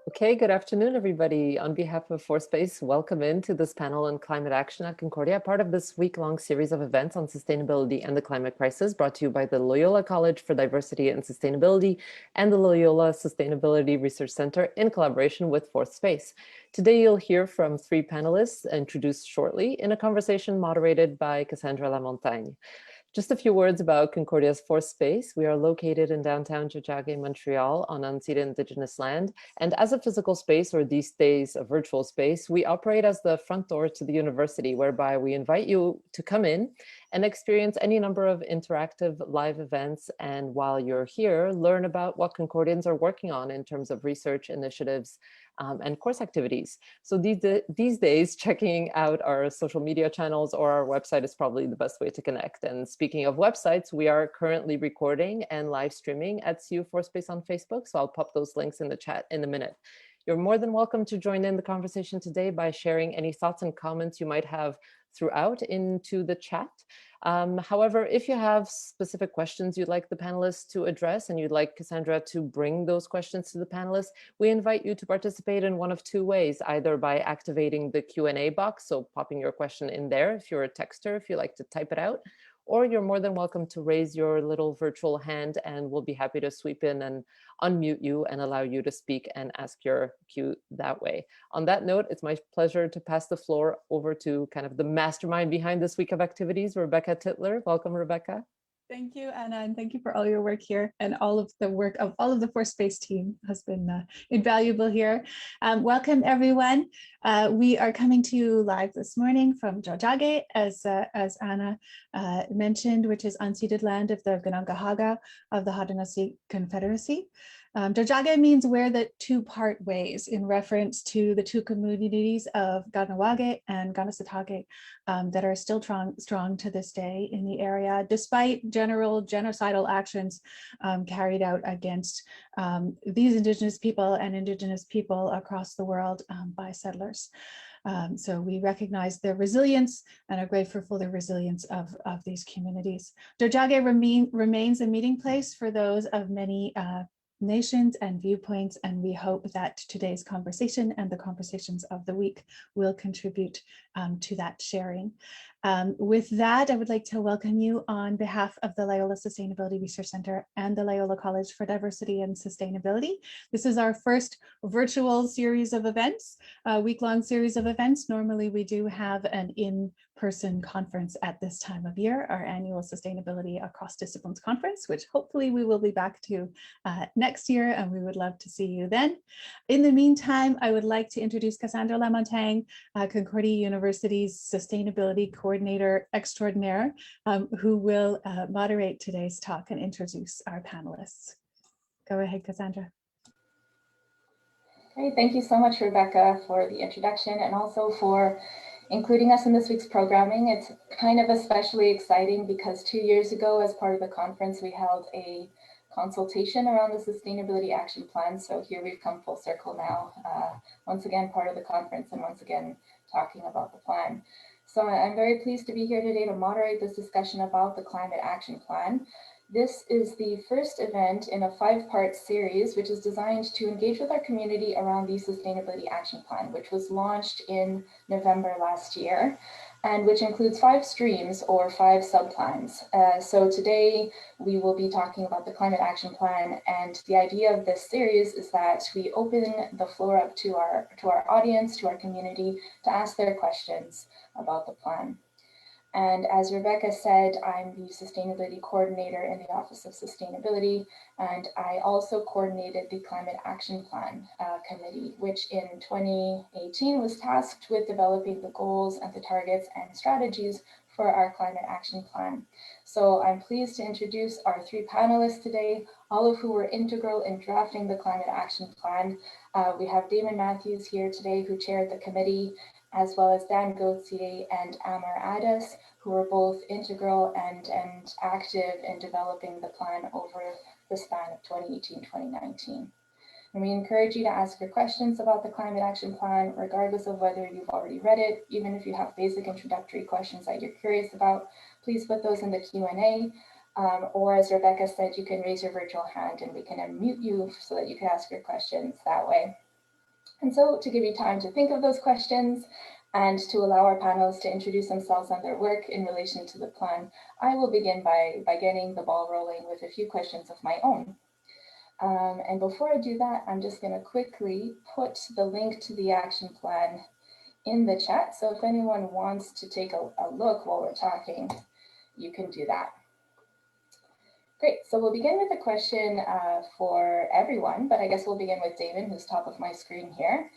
Okay, good afternoon, everybody. On behalf of ForeSpace, welcome into this panel on climate action at Concordia, part of this week-long series of events on sustainability and the climate crisis, brought to you by the Loyola College for Diversity and Sustainability and the Loyola Sustainability Research Center in collaboration with ForeSpace. Today, you'll hear from three panelists introduced shortly in a conversation moderated by Cassandra Lamontagne. Just a few words about Concordia's ForeSpace. We are located in downtown Tiohtià:ke, Montreal, on unceded Indigenous land. And as a physical space, or these days a virtual space, we operate as the front door to the university, whereby we invite you to come in and experience any number of interactive live events. And while you're here, learn about what Concordians are working on in terms of research initiatives and course activities. So these days, checking out our social media channels or our website is probably the best way to connect. And speaking of websites, we are currently recording and live streaming at CU ForeSpace on Facebook. So I'll pop those links in the chat in a minute. You're more than welcome to join in the conversation today by sharing any thoughts and comments you might have throughout into the chat. However, if you have specific questions you'd like the panelists to address and you'd like Cassandra to bring those questions to the panelists, we invite you to participate in one of two ways, either by activating the Q&A box, so popping your question in there if you're a texter, if you like to type it out, or you're more than welcome to raise your little virtual hand and we'll be happy to sweep in and unmute you and allow you to speak and ask your cue that way. On that note, it's my pleasure to pass the floor over to kind of the mastermind behind this week of activities, Rebecca Titler. Welcome, Rebecca. Thank you, Anna, and thank you for all your work here, and all of the work of all of the ForeSpace team has been invaluable here. Welcome, everyone. We are coming to you live this morning from Tiohtià:ke, as Anna mentioned, which is unceded land of the Ganongahaga of the Haudenosaunee Confederacy. Tiohtià:ke means where the two part ways, in reference to the two communities of Kahnawake and Kanesatake that are still strong to this day in the area, despite general genocidal actions carried out against these Indigenous people and Indigenous people across the world by settlers. So we recognize their resilience and are grateful for the resilience of these communities. Tiohtià:ke remains a meeting place for those of many nations and viewpoints, and we hope that today's conversation and the conversations of the week will contribute to that sharing. With that, I would like to welcome you on behalf of the Loyola Sustainability Research Center and the Loyola College for Diversity and Sustainability. This is our first virtual series of events, a week-long series of events. Normally, we do have an in-person conference at this time of year, our annual Sustainability Across Disciplines Conference, which hopefully we will be back to next year, and we would love to see you then. In the meantime, I would like to introduce Cassandra Lamontagne, Concordia University's Sustainability Coordinator Extraordinaire, who will moderate today's talk and introduce our panelists. Go ahead, Cassandra. Great, thank you so much, Rebecca, for the introduction and also for including us in this week's programming. It's kind of especially exciting because 2 years ago, as part of the conference, we held a consultation around the Sustainability Action Plan. So here we've come full circle now, once again, part of the conference and once again, talking about the plan. So I'm very pleased to be here today to moderate this discussion about the Climate Action Plan. This is the first event in a 5-part series, which is designed to engage with our community around the Sustainability Action Plan, which was launched in November last year, and which includes 5 streams or 5 subplans. So today we will be talking about the Climate Action Plan, and the idea of this series is that we open the floor up to our audience, to our community, to ask their questions about the plan. And as Rebecca said, I'm the Sustainability Coordinator in the Office of Sustainability, and I also coordinated the Climate Action Plan Committee, which in 2018 was tasked with developing the goals and the targets and strategies for our Climate Action Plan. So I'm pleased to introduce our 3 panelists today, all of who were integral in drafting the Climate Action Plan. We have Damon Matthews here today, who chaired the committee, as well as Dan Gauthier and Amar Adas, who were both integral and active in developing the plan over the span of 2018-2019. And we encourage you to ask your questions about the Climate Action Plan, regardless of whether you've already read it. Even if you have basic introductory questions that you're curious about, please put those in the Q&A. Or as Rebecca said, you can raise your virtual hand and we can unmute you so that you can ask your questions that way. And so to give you time to think of those questions and to allow our panelists to introduce themselves and their work in relation to the plan, I will begin by getting the ball rolling with a few questions of my own. And before I do that, I'm just going to quickly put the link to the action plan in the chat. So if anyone wants to take a look while we're talking, you can do that. Great, so we'll begin with a question for everyone, but I guess we'll begin with David, who's top of my screen here.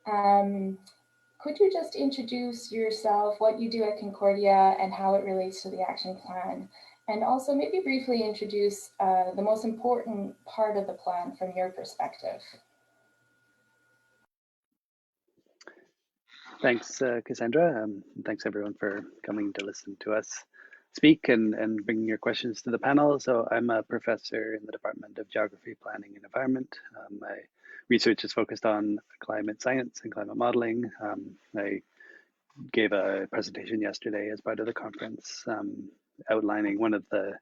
Could you just introduce yourself, what you do at Concordia, and how it relates to the action plan? And also maybe briefly introduce the most important part of the plan from your perspective. Thanks, Cassandra. Thanks everyone for coming to listen to us speak and bringing your questions to the panel. So I'm a professor in the Department of Geography, Planning and Environment. My research is focused on climate science and climate modeling. I gave a presentation yesterday as part of the conference outlining one of the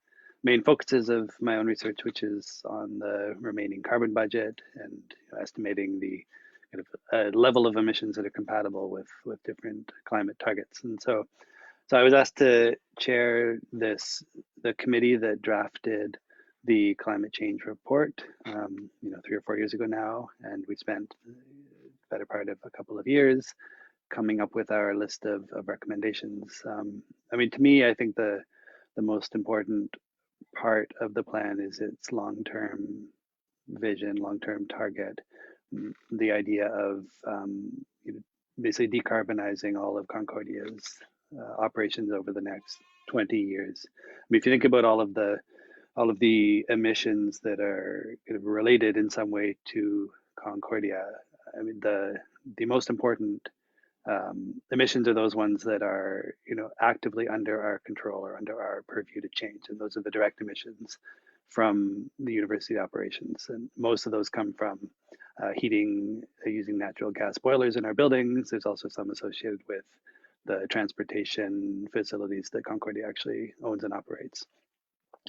main focuses of my own research, which is on the remaining carbon budget and estimating the kind of level of emissions that are compatible with different climate targets. And so I was asked to chair the committee that drafted the climate change report, 3 or 4 years ago now, and we spent the better part of a couple of years coming up with our list of recommendations. I mean, to me, I think the most important part of the plan is its long-term vision, long-term target, the idea of basically decarbonizing all of Concordia's operations over the next 20 years. I mean, if you think about all of the emissions that are kind of related in some way to Concordia, I mean, the most important emissions are those ones that are actively under our control or under our purview to change, and those are the direct emissions from the university operations, and most of those come from heating using natural gas boilers in our buildings. There's also some associated with the transportation facilities that Concordia actually owns and operates.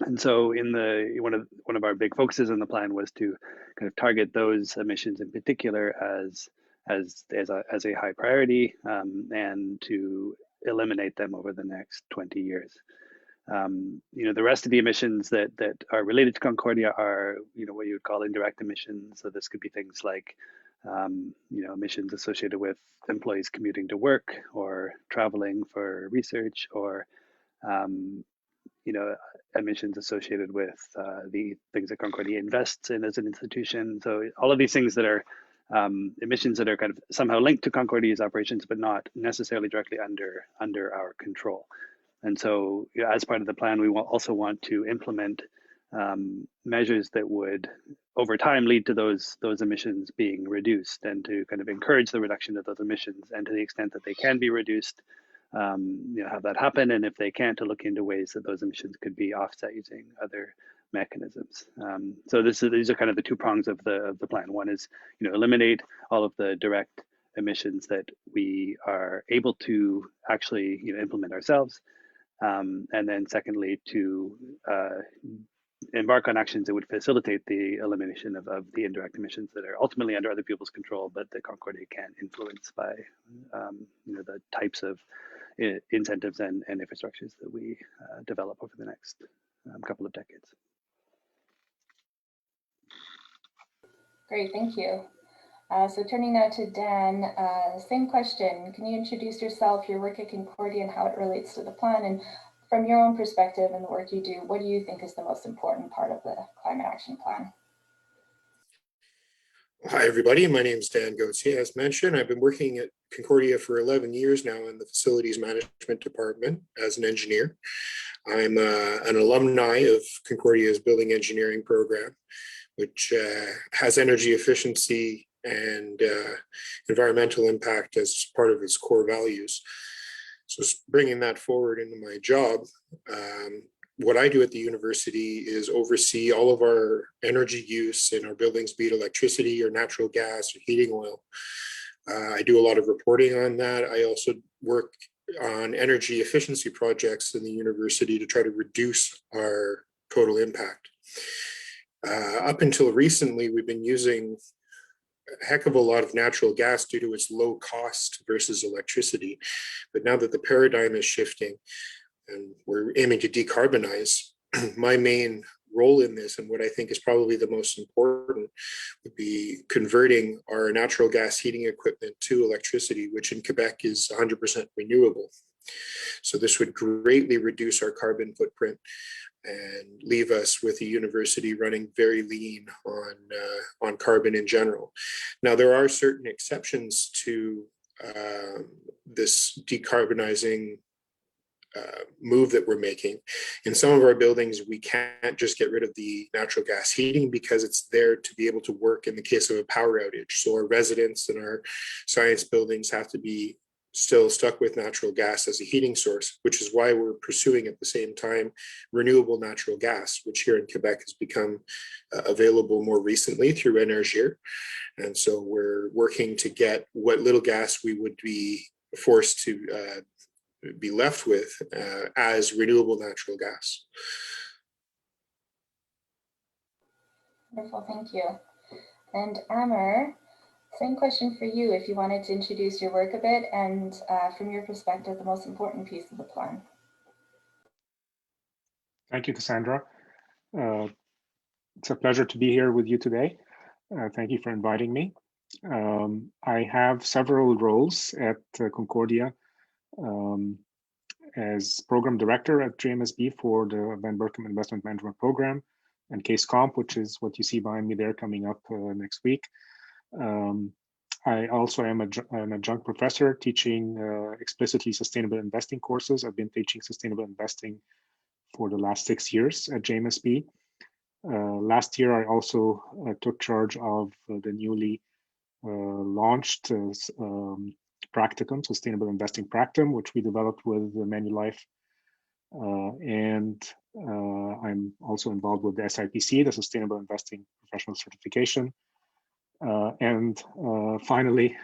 And so in one of our big focuses in the plan was to kind of target those emissions in particular as a high priority and to eliminate them over the next 20 years. The rest of the emissions that are related to Concordia are, what you would call indirect emissions. So this could be things like, emissions associated with employees commuting to work or traveling for research, or, emissions associated with the things that Concordia invests in as an institution. So all of these things that are emissions that are kind of somehow linked to Concordia's operations, but not necessarily directly under our control. And so, as part of the plan, we also want to implement measures that would, over time, lead to those emissions being reduced, and to kind of encourage the reduction of those emissions. And to the extent that they can be reduced, have that happen. And if they can't, to look into ways that those emissions could be offset using other mechanisms. So these are kind of the two prongs of the plan. One is, eliminate all of the direct emissions that we are able to actually, implement ourselves. And then secondly, to embark on actions that would facilitate the elimination of the indirect emissions that are ultimately under other people's control, but that Concordia can influence by the types of incentives and infrastructures that we develop over the next couple of decades. Great, thank you. So turning now to Dan, same question. Can you introduce yourself, your work at Concordia, and how it relates to the plan? And from your own perspective and the work you do, what do you think is the most important part of the climate action plan? Hi, everybody. My name is Dan Gauthier. As mentioned, I've been working at Concordia for 11 years now in the Facilities Management Department as an engineer. I'm an alumni of Concordia's Building Engineering program, which has energy efficiency and environmental impact as part of its core values. So bringing that forward into my job, what I do at the university is oversee all of our energy use in our buildings, be it electricity or natural gas or heating oil. I do a lot of reporting on that. I also work on energy efficiency projects in the university to try to reduce our total impact. Up until recently, we've been using heck of a lot of natural gas due to its low cost versus electricity. But now that the paradigm is shifting and we're aiming to decarbonize, my main role in this, and what I think is probably the most important, would be converting our natural gas heating equipment to electricity, which in Quebec is 100% renewable. So this would greatly reduce our carbon footprint and leave us with a university running very lean on carbon in general. Now, there are certain exceptions to this decarbonizing move that we're making. In some of our buildings, we can't just get rid of the natural gas heating because it's there to be able to work in the case of a power outage. So our residents and our science buildings have to be still stuck with natural gas as a heating source, which is why we're pursuing at the same time renewable natural gas, which here in Quebec has become available more recently through Énergir. And so we're working to get what little gas we would be forced to be left with as renewable natural gas. Wonderful, thank you. And Amer, same question for you, if you wanted to introduce your work a bit and from your perspective, the most important piece of the plan. Thank you, Cassandra. It's a pleasure to be here with you today. Thank you for inviting me. I have several roles at Concordia as program director at JMSB for the Van Berkom Investment Management Program and Case Comp, which is what you see behind me there coming up next week. I also am an adjunct professor teaching explicitly sustainable investing courses. I've been teaching sustainable investing for the last 6 years at JMSB. Last year, I also took charge of the newly launched practicum, Sustainable Investing Practicum, which we developed with Manulife. And I'm also involved with the SIPC, the Sustainable Investing Professional Certification. And finally,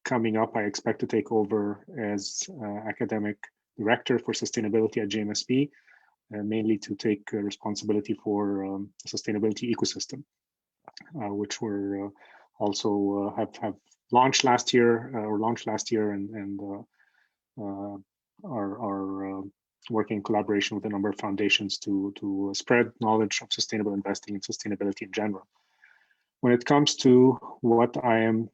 coming up, I expect to take over as academic director for sustainability at JMSB, mainly to take responsibility for the sustainability ecosystem, which we're also have launched last year and are working in collaboration with a number of foundations to spread knowledge of sustainable investing and sustainability in general. When it comes to what I am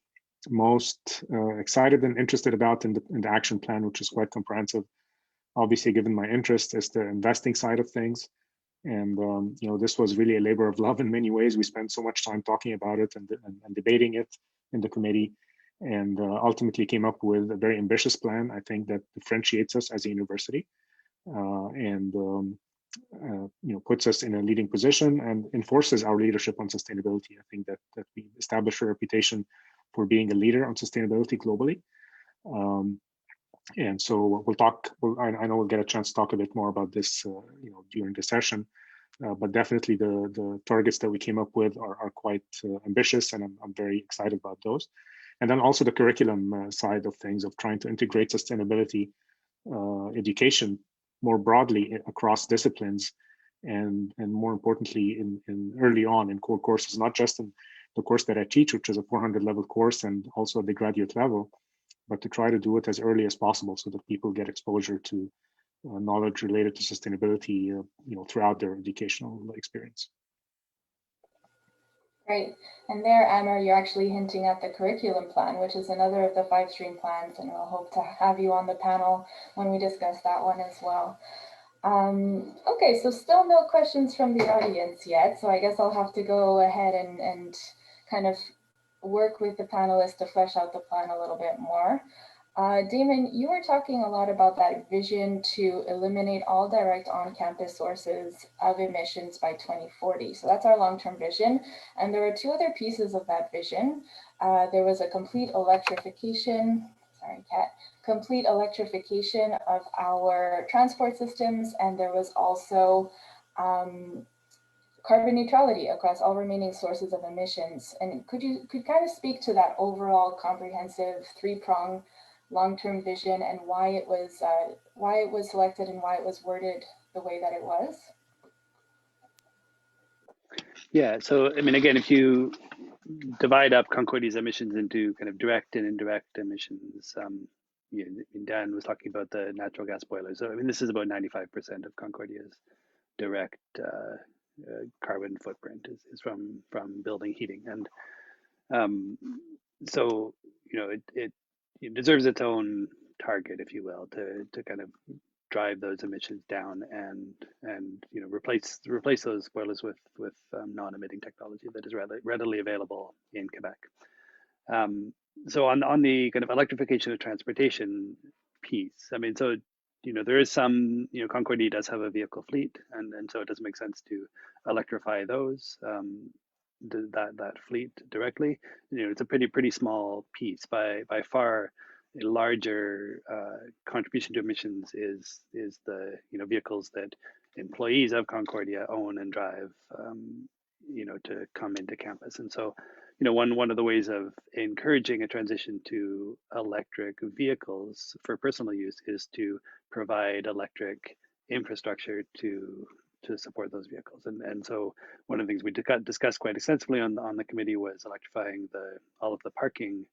most excited and interested about in the action plan, which is quite comprehensive, obviously given my interest is the investing side of things. And you know, this was really a labor of love in many ways. We spent so much time talking about it and debating it in the committee, and ultimately came up with a very ambitious plan, I think, that differentiates us as a university and you know, puts us in a leading position and enforces our leadership on sustainability. I think that we established a reputation for being a leader on sustainability globally. And so we'll talk. I know we'll get a chance to talk a bit more about this, you know, during the session. But definitely the targets that we came up with are quite ambitious, and I'm very excited about those. And then also the curriculum side of things, of trying to integrate sustainability education more broadly across disciplines, and more importantly in early on in core courses, not just in the course that I teach, which is a 400 level course, and also at the graduate level, but to try to do it as early as possible so that people get exposure to knowledge related to sustainability, you know, throughout their educational experience. Great. And there, Amer, you're actually hinting at the curriculum plan, which is another of the 5-stream plans, and we'll hope to have you on the panel when we discuss that one as well. Okay, so still no questions from the audience yet, so I guess I'll have to go ahead and kind of work with the panelists to flesh out the plan a little bit more. Damon, you were talking a lot about that vision to eliminate all direct on-campus sources of emissions by 2040. So that's our long-term vision. And there are 2 other pieces of that vision. There was a complete electrification of our transport systems, and there was also carbon neutrality across all remaining sources of emissions. And could kind of speak to that overall comprehensive 3-prong long-term vision and why it was selected and why it was worded the way that it was? Yeah, so I mean, again, if you divide up Concordia's emissions into kind of direct and indirect emissions. Dan was talking about the natural gas boilers. So I mean, this is about 95% of Concordia's direct carbon footprint is from building heating, and so it deserves its own target, if you will, to kind of drive those emissions down and replace those boilers with non-emitting technology that is readily available in Quebec. So on the kind of electrification of transportation piece, I mean, so there is some, Concordia does have a vehicle fleet, and so it does make sense to electrify those that fleet directly. It's a pretty small piece. By far, a larger contribution to emissions is the vehicles that employees of Concordia own and drive to come into campus. And so one of the ways of encouraging a transition to electric vehicles for personal use is to provide electric infrastructure to support those vehicles. And so one of the things we discussed quite extensively on the committee was electrifying all of the parking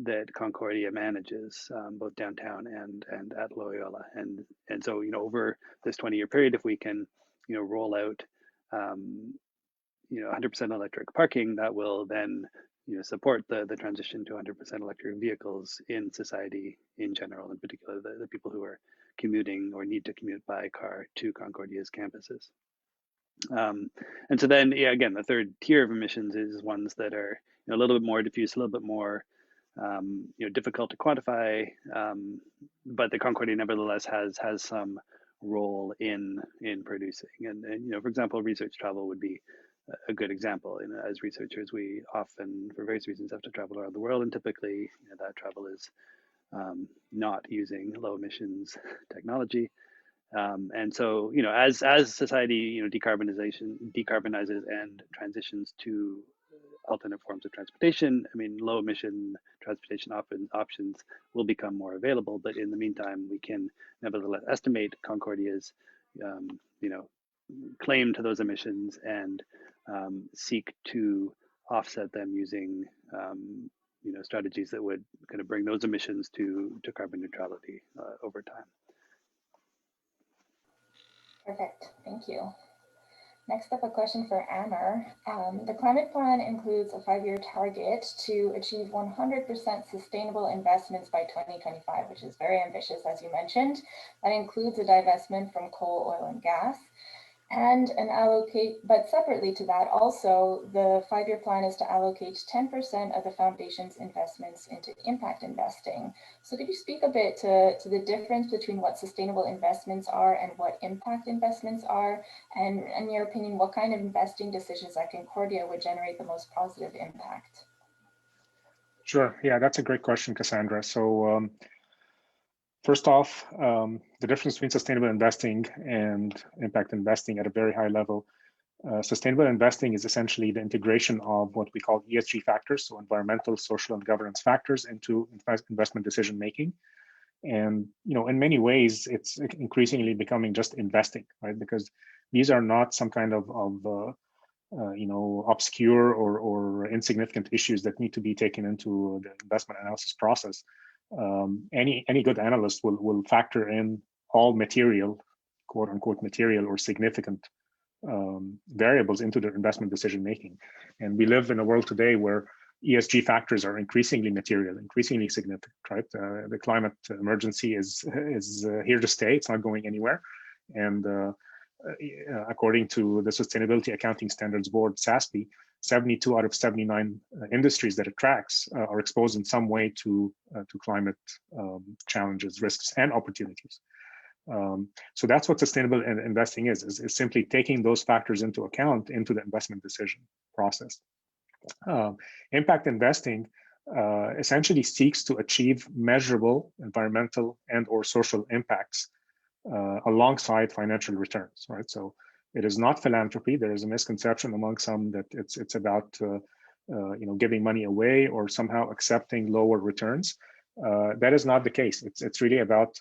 that Concordia manages, both downtown and at Loyola. And so over this 20-year period, if we can roll out 100% electric parking, that will then support the transition to 100% electric vehicles in society in general, in particular the people who are commuting or need to commute by car to Concordia's campuses. And so then, again, the third tier of emissions is ones that are a little bit more diffuse, a little bit more difficult to quantify, but the Concordia nevertheless has some role in producing. And for example, research travel would be a good example. As researchers, we often, for various reasons, have to travel around the world, and typically that travel is not using low emissions technology. And so, as society, decarbonizes and transitions to alternate forms of transportation, I mean, low emission transportation options will become more available. But in the meantime, we can nevertheless estimate Concordia's, claim to those emissions and seek to offset them using, strategies that would kind of bring those emissions to carbon neutrality over time. Perfect, thank you. Next up, a question for Amer. The climate plan includes a 5-year target to achieve 100% sustainable investments by 2025, which is very ambitious, as you mentioned. That includes a divestment from coal, oil, and gas. And but separately to that, also the 5-year plan is to allocate 10% of the foundation's investments into impact investing. So could you speak a bit to the difference between what sustainable investments are and what impact investments are? And in your opinion, what kind of investing decisions at Concordia would generate the most positive impact? Sure, yeah, that's a great question, Cassandra. So first off, the difference between sustainable investing and impact investing at a very high level. Sustainable investing is essentially the integration of what we call ESG factors, so environmental, social, and governance factors, into investment decision making. And in many ways, it's increasingly becoming just investing, right? Because these are not some kind of obscure or insignificant issues that need to be taken into the investment analysis process. Any good analyst will factor in all material, quote unquote, material or significant variables into their investment decision making. And we live in a world today where ESG factors are increasingly material, increasingly significant, right? The climate emergency is here to stay. It's not going anywhere. And according to the Sustainability Accounting Standards Board, SASB, 72 out of 79 industries that it tracks are exposed in some way to climate challenges, risks, and opportunities. So that's what sustainable investing is simply taking those factors into account into the investment decision process. Impact investing essentially seeks to achieve measurable environmental and or social impacts alongside financial returns, right? So it is not philanthropy. There is a misconception among some that it's about giving money away or somehow accepting lower returns. That is not the case. It's really about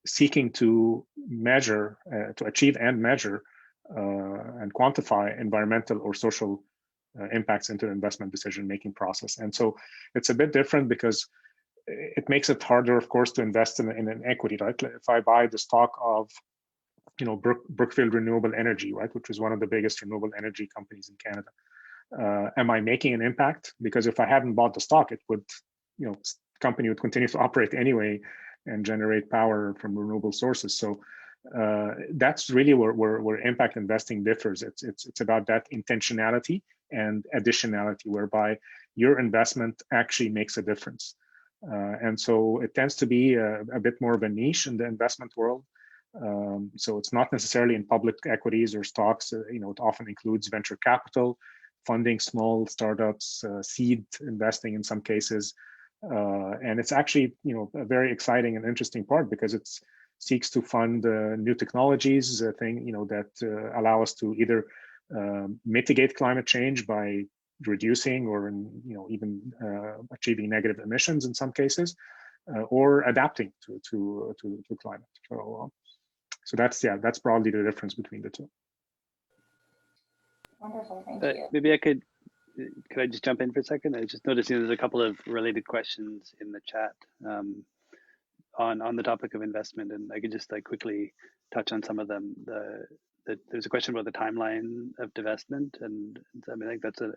seeking to measure, to achieve and measure and quantify environmental or social impacts into the investment decision-making process. And so it's a bit different because it makes it harder, of course, to invest in an equity, right? If I buy the stock of, Brookfield Renewable Energy, right, which is one of the biggest renewable energy companies in Canada, am I making an impact? Because if I hadn't bought the stock, it would, company would continue to operate anyway and generate power from renewable sources. So that's really where impact investing differs. It's about that intentionality and additionality, whereby your investment actually makes a difference. And so it tends to be a bit more of a niche in the investment world. So it's not necessarily in public equities or stocks. It often includes venture capital, funding small startups, seed investing in some cases. And it's actually, a very exciting and interesting part because it seeks to fund new technologies, that allow us to either mitigate climate change by reducing or even achieving negative emissions in some cases, or adapting to climate. So that's probably the difference between the two. Wonderful, thank you. Maybe could I just jump in for a second? I just noticed there's a couple of related questions in the chat on the topic of investment, and I could just quickly touch on some of them. There's a question about the timeline of divestment, and I think that's a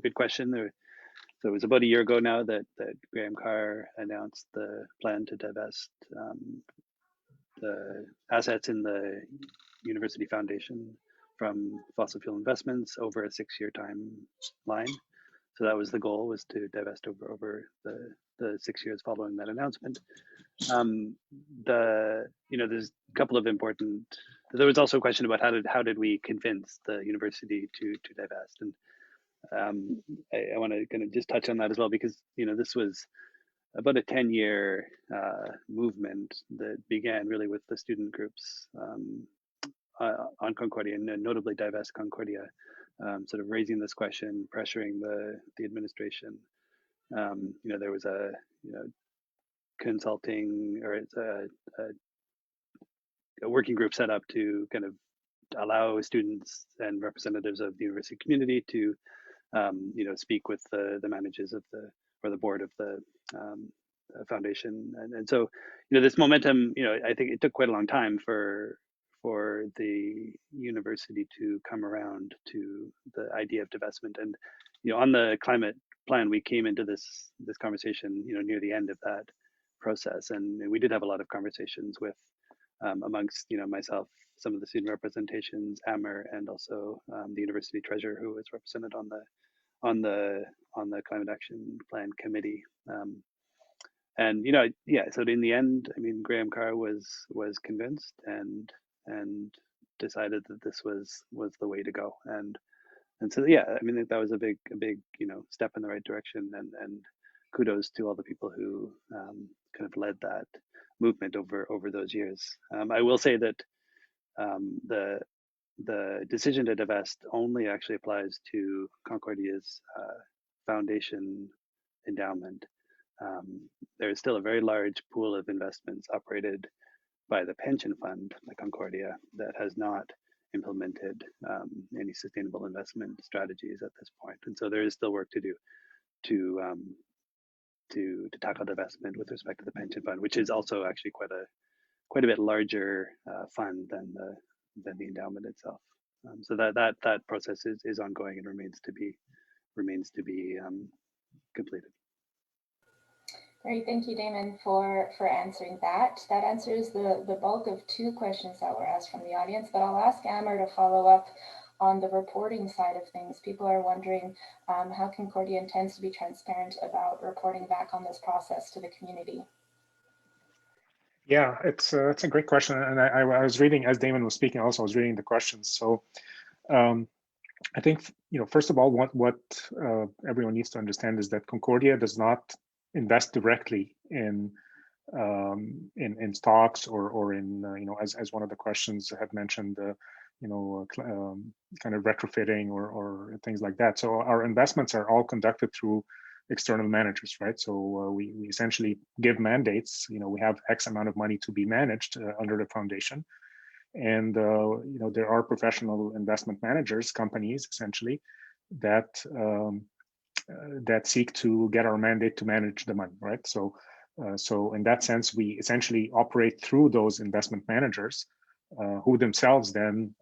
good question. So it was about a year ago now that Graham Carr announced the plan to divest the assets in the University Foundation from fossil fuel investments over a 6-year timeline. So that was the goal, was to divest over the 6 years following that announcement. There's a couple of important. There was also a question about how did we convince the university to divest, and I want to kind of just touch on that as well, because this was about a 10-year movement that began really with the student groups on Concordia, and notably Divest Concordia, sort of raising this question, pressuring the administration. There was a consulting, or it's a working group set up to kind of allow students and representatives of the university community to speak with the managers of the board of the foundation, and so this momentum, I think it took quite a long time for the university to come around to the idea of divestment. And on the climate plan, we came into this conversation near the end of that process, and we did have a lot of conversations with amongst myself, some of the student representations, AMR, and also the university treasurer, who was represented on the climate action plan committee. And so in the end, Graham Carr was convinced and decided that this was the way to go. And so that was a big step in the right direction, and kudos to all the people who kind of led that movement over those years. I will say that the decision to divest only actually applies to Concordia's foundation endowment. There is still a very large pool of investments operated by the pension fund, like Concordia, that has not implemented any sustainable investment strategies at this point. And so there is still work to do to tackle divestment with respect to the pension fund, which is also actually quite a bit larger fund than the endowment itself. So that process is ongoing and remains to be completed. Great, thank you, Damon, for answering that. That answers the bulk of 2 questions that were asked from the audience, but I'll ask Amber to follow up on the reporting side of things. People are wondering how Concordia intends to be transparent about reporting back on this process to the community. Yeah, it's a great question, and I was reading, as Damon was speaking, also I was reading the questions. So I think first of all, what everyone needs to understand is that Concordia does not invest directly in stocks or in as one of the questions had mentioned, kind of retrofitting or things like that. So our investments are all conducted through external managers, right? So we essentially give mandates. We have X amount of money to be managed under the foundation, and there are professional investment managers, companies essentially, that that seek to get our mandate to manage the money, right? So in that sense, we essentially operate through those investment managers who themselves then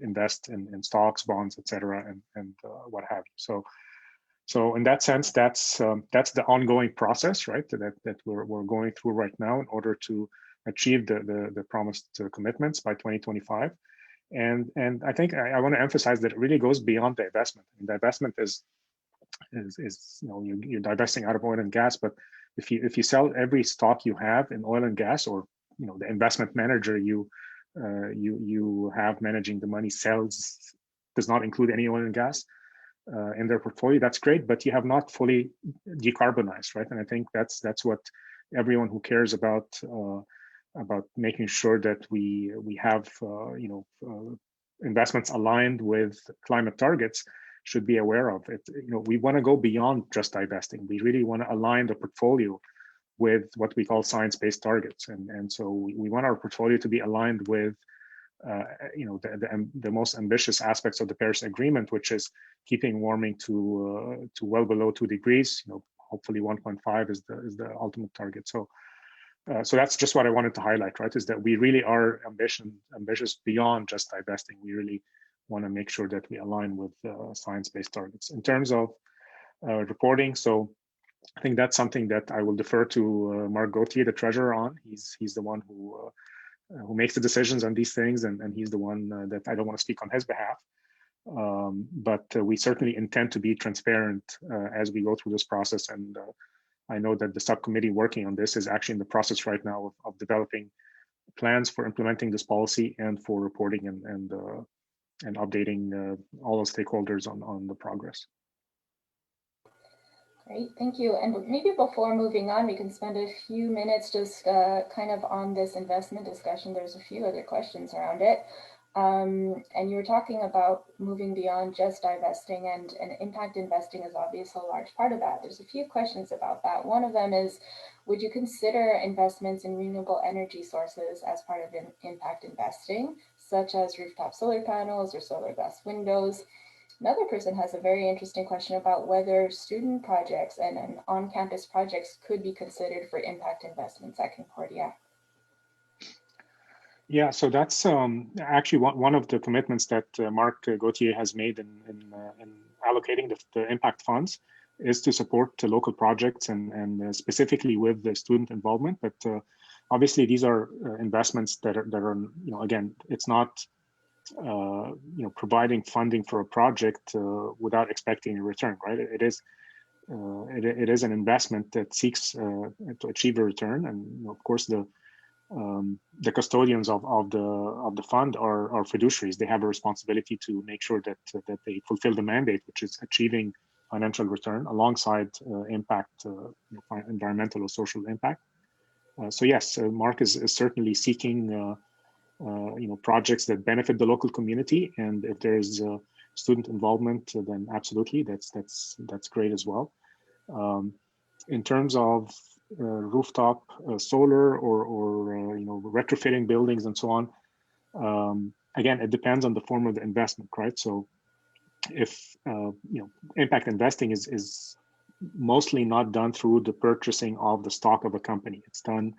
invest in stocks, bonds, etc., and what have you. So in that sense, that's the ongoing process, right? That we're going through right now in order to achieve the promised commitments by 2025. And I think I want to emphasize that it really goes beyond the divestment. And divestment is you're divesting out of oil and gas, but if you sell every stock you have in oil and gas, or the investment manager you have managing the money does not include any oil and gas in their portfolio, that's great, but you have not fully decarbonized, right? And I think that's what everyone who cares about making sure that we have investments aligned with climate targets should be aware of it. We want to go beyond just divesting. We really want to align the portfolio with what we call science-based targets, and so we want our portfolio to be aligned with the most ambitious aspects of the Paris Agreement, which is keeping warming to well below 2 degrees. Hopefully 1.5 is the ultimate target. So that's just what I wanted to highlight, right? Is that we really are ambitious beyond just divesting. We really want to make sure that we align with science-based targets. In terms of reporting, so I think that's something that I will defer to Mark Gauthier, the treasurer, on. He's the one who makes the decisions on these things, and he's the one that I don't want to speak on his behalf. But we certainly intend to be transparent as we go through this process. And I know that the subcommittee working on this is actually in the process right now of developing plans for implementing this policy and for reporting and updating all the stakeholders on the progress. Great, thank you. And maybe before moving on, we can spend a few minutes just kind of on this investment discussion. There's a few other questions around it. And you were talking about moving beyond just divesting, and impact investing is obviously a large part of that. There's a few questions about that. One of them is, would you consider investments in renewable energy sources as part of impact investing, such as rooftop solar panels or solar glass windows? Another person has a very interesting question about whether student projects and on-campus projects could be considered for impact investments at Concordia. Yeah, so that's actually one of the commitments that Mark Gauthier has made in allocating the impact funds, is to support the local projects and specifically with the student involvement. But obviously, these are investments that are again, it's not providing funding for a project without expecting a return, right? It is an investment that seeks to achieve a return, and of course the custodians of the fund are fiduciaries. They have a responsibility to make sure that they fulfill the mandate, which is achieving financial return alongside impact, environmental or social impact. So yes, Mark is certainly seeking projects that benefit the local community, and if there's student involvement, then absolutely, that's great as well. In terms of rooftop solar or retrofitting buildings and so on, again, it depends on the form of the investment, right? So if impact investing is mostly not done through the purchasing of the stock of a company. It's done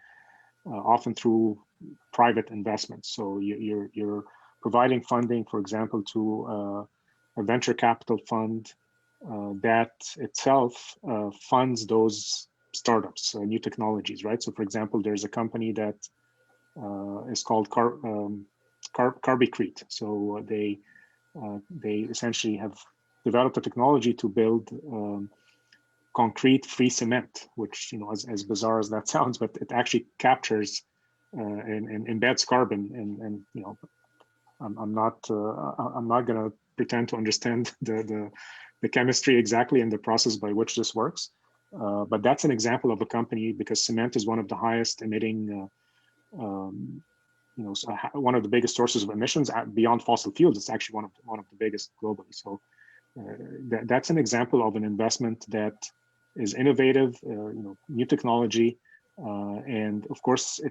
often through private investments. So you're providing funding, for example, to a venture capital fund that itself funds those startups, new technologies, right? So for example, there's a company that is called Carbicrete. So they essentially have developed a technology to build concrete-free cement, which as bizarre as that sounds, but it actually captures and embeds carbon. And I'm not going to pretend to understand the chemistry exactly and the process by which this works. But that's an example of a company, because cement is one of the highest emitting, one of the biggest sources of emissions beyond fossil fuels. It's actually one of the biggest globally. So that's an example of an investment that is innovative, new technology, and of course,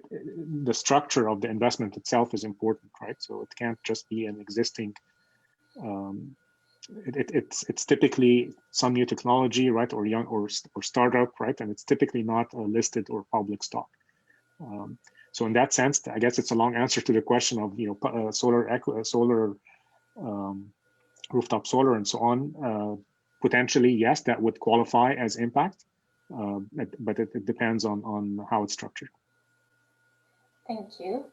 the structure of the investment itself is important, right? So it can't just be an existing it's typically some new technology, right, or young or startup, right, and it's typically not a listed or public stock. So in that sense, I guess it's a long answer to the question of solar, rooftop solar, and so on. Potentially, yes, that would qualify as impact, but it depends on how it's structured. Thank you.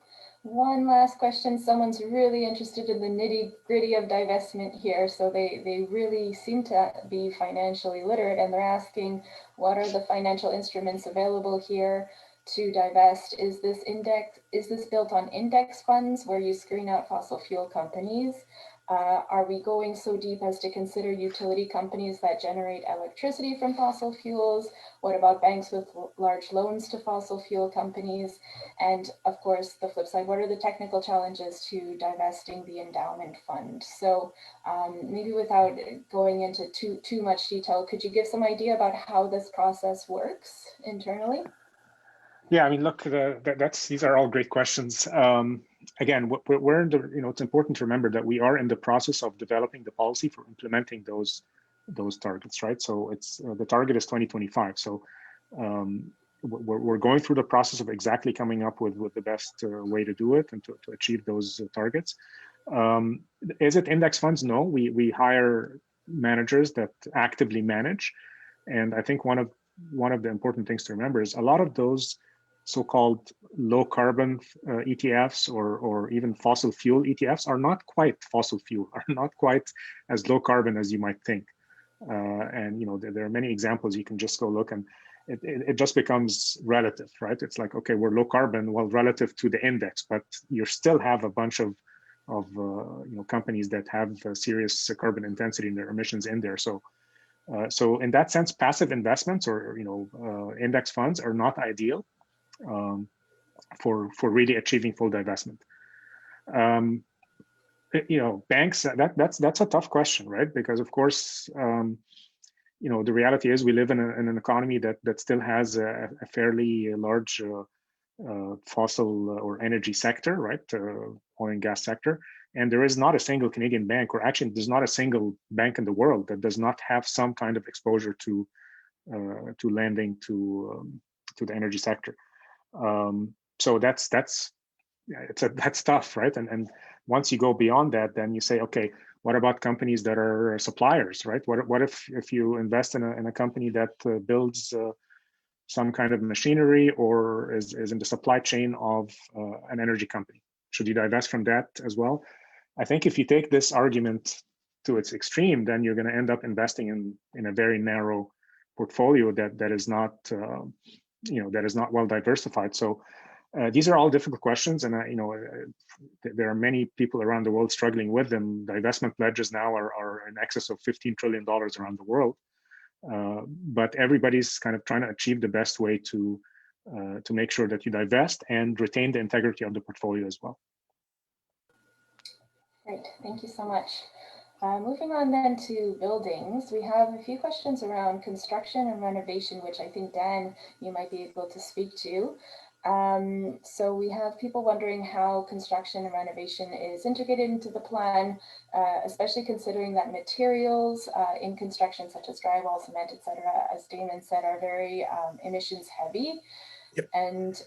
One last question. Someone's really interested in the nitty-gritty of divestment here. So they really seem to be financially literate, and they're asking, what are the financial instruments available here to divest? Is this built on index funds where you screen out fossil fuel companies? Are we going so deep as to consider utility companies that generate electricity from fossil fuels? What about banks with large loans to fossil fuel companies? And of course, the flip side, what are the technical challenges to divesting the endowment fund? So maybe without going into too much detail, could you give some idea about how this process works internally? Yeah, I mean, look, these are all great questions. Again, we're in the, it's important to remember that we are in the process of developing the policy for implementing those targets, right? So it's the target is 2025. So we're going through the process of exactly coming up with the best way to do it and to achieve those targets. Is it index funds? No, we hire managers that actively manage, and I think one of the important things to remember is a lot of those so-called low carbon ETFs or even fossil fuel ETFs are not quite fossil fuel, are not quite as low carbon as you might think. And there are many examples. You can just go look, and it just becomes relative, right? It's like, okay, we're low carbon, well, relative to the index, but you still have a bunch of companies that have serious carbon intensity in their emissions in there. So in that sense, passive investments or index funds are not ideal for really achieving full divestment. Banks, that's a tough question, right? Because of course, the reality is we live in an economy that still has a fairly large fossil or energy sector, right? Oil and gas sector. And there is not a single Canadian bank, or actually there's not a single bank in the world that does not have some kind of exposure to lending to the energy sector. So that's tough, right? And once you go beyond that, then you say, okay, what about companies that are suppliers, right? What if you invest in a company that builds some kind of machinery or is in the supply chain of an energy company? Should you divest from that as well? I think if you take this argument to its extreme, then you're going to end up investing in a very narrow portfolio that is not that is not well diversified. So these are all difficult questions, and there are many people around the world struggling with them. Divestment pledges now are in excess of $15 trillion around the world, but everybody's kind of trying to achieve the best way to make sure that you divest and retain the integrity of the portfolio as well. Great, thank you so much. Moving on then to buildings, we have a few questions around construction and renovation, which I think, Dan, you might be able to speak to. So we have people wondering how construction and renovation is integrated into the plan, especially considering that materials in construction, such as drywall, cement, etc., as Damon said, are very emissions heavy. Yep.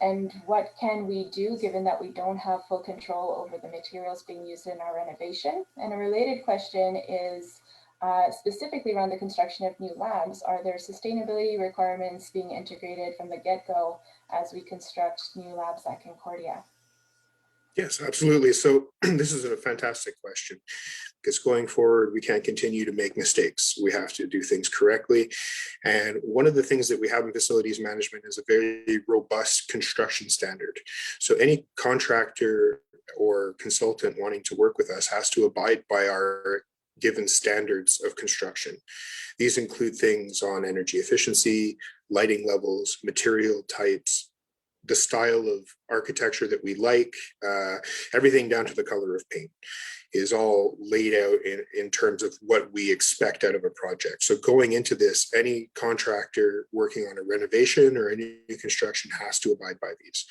And what can we do given that we don't have full control over the materials being used in our renovation? And a related question is specifically around the construction of new labs. Are there sustainability requirements being integrated from the get-go as we construct new labs at Concordia? Yes, absolutely. So this is a fantastic question, because going forward, we can't continue to make mistakes. We have to do things correctly. And one of the things that we have in facilities management is a very robust construction standard. So any contractor or consultant wanting to work with us has to abide by our given standards of construction. These include things on energy efficiency, lighting levels, material types, the style of architecture that we like, everything down to the color of paint is all laid out in terms of what we expect out of a project. So going into this, any contractor working on a renovation or any new construction has to abide by these.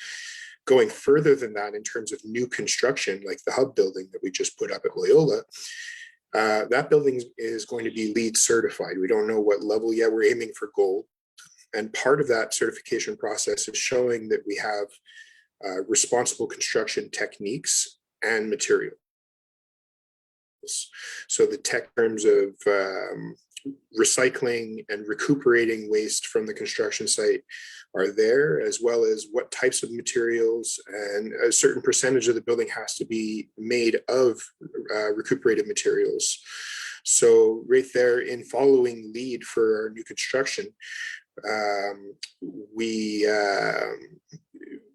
Going further than that, in terms of new construction, like the hub building that we just put up at Loyola, That building is going to be LEED certified. We don't know what level yet. We're aiming for gold. And part of that certification process is showing that we have responsible construction techniques and materials. So the tech terms of recycling and recuperating waste from the construction site are there, as well as what types of materials, and a certain percentage of the building has to be made of recuperated materials. So right there, in following LEED for our new construction,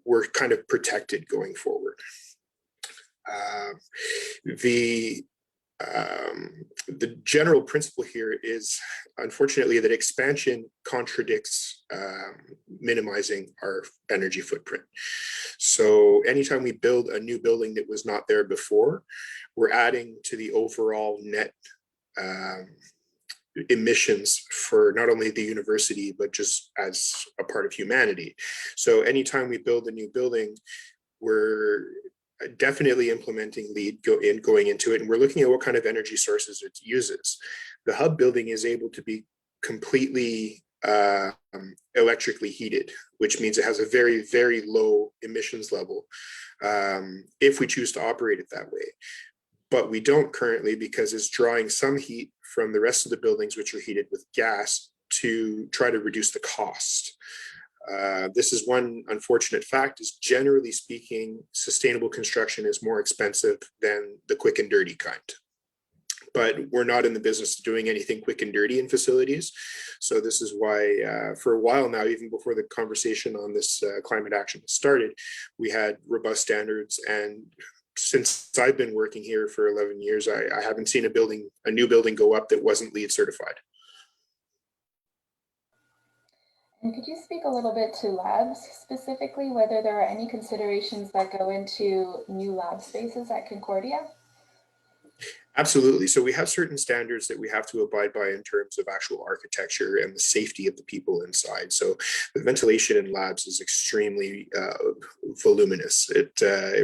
we're kind of protected going forward. The general principle here is, unfortunately, that expansion contradicts minimizing our energy footprint. So anytime we build a new building that was not there before, we're adding to the overall net emissions for not only the university, but just as a part of humanity. So anytime we build a new building, we're definitely implementing LEED going into it, and we're looking at what kind of energy sources it uses. The hub building is able to be completely electrically heated, which means it has a very, very low emissions level if we choose to operate it that way. But we don't currently, because it's drawing some heat from the rest of the buildings, which are heated with gas, to try to reduce the cost. This is one unfortunate fact, is generally speaking, sustainable construction is more expensive than the quick and dirty kind. But we're not in the business of doing anything quick and dirty in facilities. So this is why for a while now, even before the conversation on this climate action started, we had robust standards. And since I've been working here for 11 years, I haven't seen a new building go up that wasn't LEED certified. And could you speak a little bit to labs specifically, whether there are any considerations that go into new lab spaces at Concordia? Absolutely. So we have certain standards that we have to abide by in terms of actual architecture and the safety of the people inside. So the ventilation in labs is extremely voluminous. It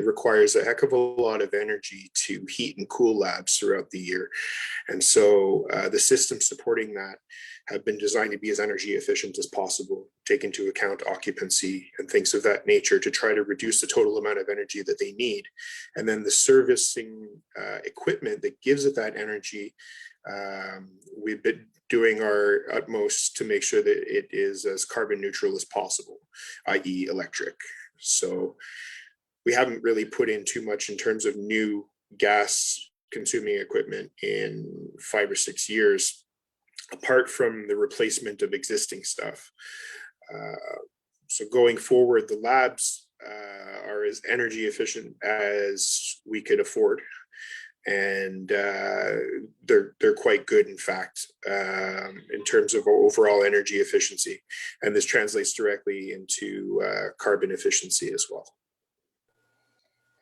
requires a heck of a lot of energy to heat and cool labs throughout the year. And so the systems supporting that have been designed to be as energy efficient as possible, take into account occupancy and things of that nature to try to reduce the total amount of energy that they need. And then the servicing equipment that gives it that energy, we've been doing our utmost to make sure that it is as carbon neutral as possible, i.e. electric. So we haven't really put in too much in terms of new gas consuming equipment in 5 or 6 years, apart from the replacement of existing stuff. So going forward, the labs are as energy efficient as we could afford. And they're quite good, in fact, in terms of overall energy efficiency. And this translates directly into carbon efficiency as well.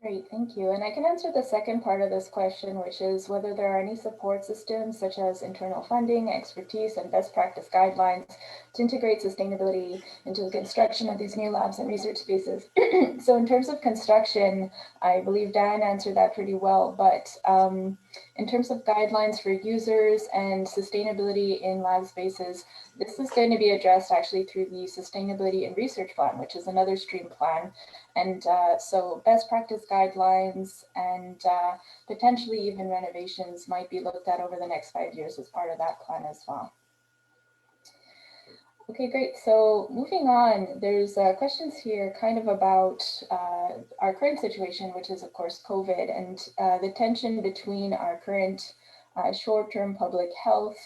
Great, thank you. And I can answer the second part of this question, which is whether there are any support systems such as internal funding, expertise, and best practice guidelines to integrate sustainability into the construction of these new labs and research spaces. So in terms of construction, I believe Dan answered that pretty well, but in terms of guidelines for users and sustainability in lab spaces, this is going to be addressed actually through the Sustainability and Research Plan, which is another stream plan. And so best practice guidelines and potentially even renovations might be looked at over the next 5 years as part of that plan as well. Okay, great. So moving on, there's questions here kind of about our current situation, which is of course COVID, and the tension between our current short-term public health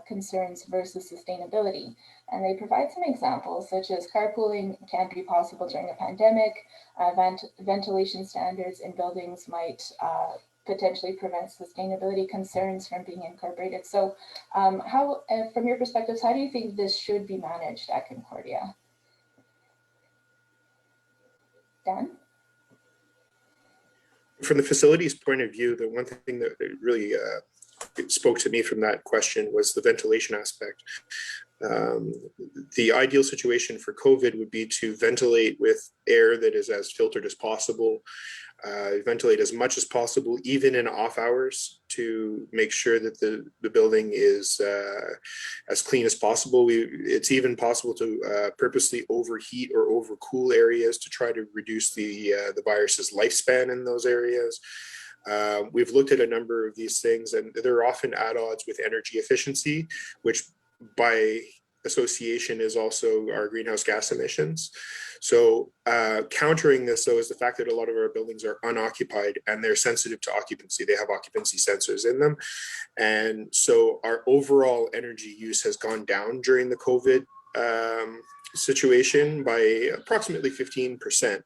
concerns versus sustainability. And they provide some examples, such as carpooling can't be possible during a pandemic, ventilation standards in buildings might potentially prevent sustainability concerns from being incorporated. So how, from your perspectives, how do you think this should be managed at Concordia? Dan? From the facilities point of view, the one thing that really spoke to me from that question was the ventilation aspect. The ideal situation for COVID would be to ventilate with air that is as filtered as possible. ventilate as much as possible, even in off hours, to make sure that the building is as clean as possible. It's even possible to purposely overheat or overcool areas to try to reduce the virus's lifespan in those areas. We've looked at a number of these things, and they're often at odds with energy efficiency, which by association is also our greenhouse gas emissions. So countering this, though, is the fact that a lot of our buildings are unoccupied and they're sensitive to occupancy. They have occupancy sensors in them. And so our overall energy use has gone down during the COVID situation by approximately 15%.